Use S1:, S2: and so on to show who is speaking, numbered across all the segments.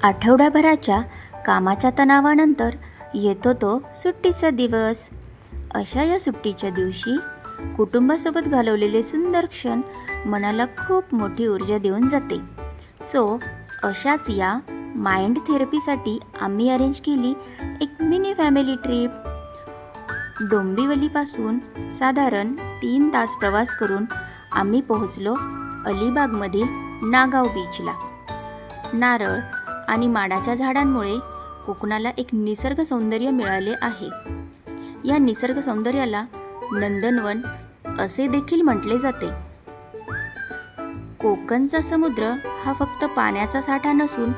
S1: आठवड्याभराच्या कामाच्या तणावानंतर येतो तो सुट्टीचा दिवस. अशा या सुट्टीच्या दिवशी कुटुंबासोबत घालवलेले सुंदर क्षण मनाला खूप मोठी ऊर्जा देऊन जाते. अशाच या माइंड थेरपीसाठी आम्ही अरेंज केली एक मिनी फॅमिली ट्रिप. डोंबिवलीपासून साधारण 3 तास प्रवास करून आम्ही पोहोचलो अलिबागमधील नागाव बीचला. नारळ आणि माडाच्या झाडांमुळे कोकणाला एक निसर्ग सौंदर्य मिळाले आहे. या निसर्ग सौंदर्याला नंदनवन असे देखील म्हटले जाते. कोकणचा समुद्र हा फक्त पाण्याचा साठा नसून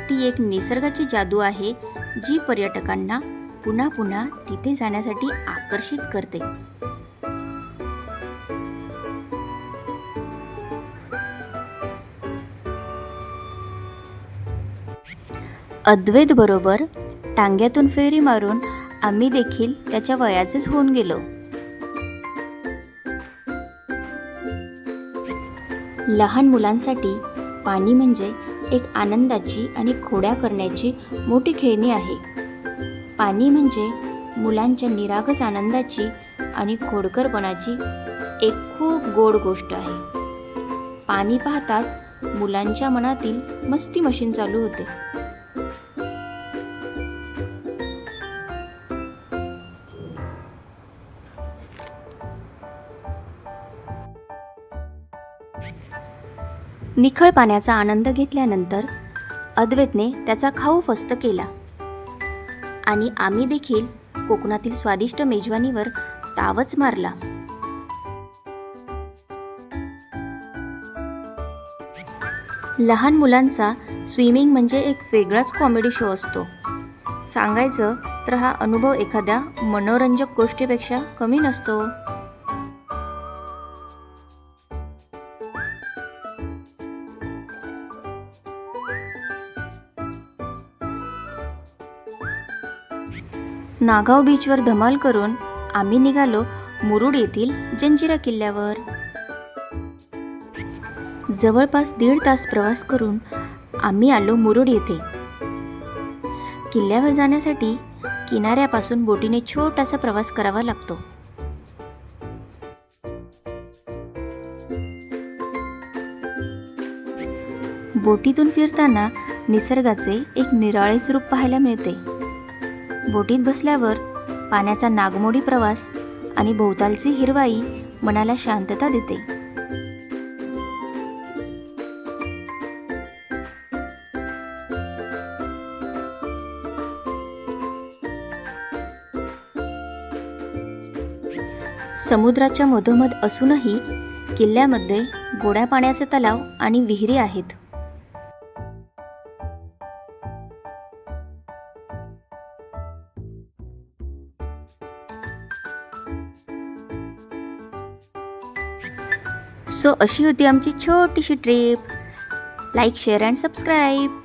S1: ती एक निसर्गाची जादू आहे, जी पर्यटकांना पुन्हा पुन्हा तिथे जाण्यासाठी आकर्षित करते. अद्वैत बरोबर टांग्यातून फेरी मारून आम्ही देखील त्याच्या वयाचेच होऊन गेलो. लहान मुलांसाठी पाणी म्हणजे एक आनंदाची आणि खोड्या करण्याची मोठी खेळणी आहे. पाणी म्हणजे मुलांच्या निरागस आनंदाची आणि खोडकरपणाची एक खूप गोड गोष्ट आहे. पाणी पाहताच मुलांच्या मनातील मस्ती मशीन चालू होते. निखळ पाण्याचा आनंद घेतल्यानंतर अद्वैतने त्याचा खाऊ फस्त केला आणि आम्ही देखील कोकणातील स्वादिष्ट मेजवानीवर तावच मारला. लहान मुलांचा स्विमिंग म्हणजे एक वेगळाच कॉमेडी शो असतो. सांगायचं तर हा अनुभव एखाद्या मनोरंजक गोष्टीपेक्षा कमी नसतो. नागाव बीचवर धमाल करून आम्ही निघालो मुरुड येथील जंजिरा किल्ल्यावर. जवळपास 1.5 तास प्रवास करून आम्ही आलो मुरुड येथे. किल्ल्यावर जाण्यासाठी किनाऱ्यापासून बोटीने छोटासा प्रवास करावा लागतो. बोटीतून फिरताना निसर्गाचे एक निराळेच रूप पाहायला मिळते. बोटीत बसल्यावर पाण्याचा नागमोडी प्रवास आणि भोवतालची हिरवाई मनाला शांतता देते. समुद्राच्या मधोमध असूनही किल्ल्यामध्ये गोड्या पाण्याचे तलाव आणि विहिरी आहेत. अशी होती आमची छोटीशी trip. Like, share and subscribe.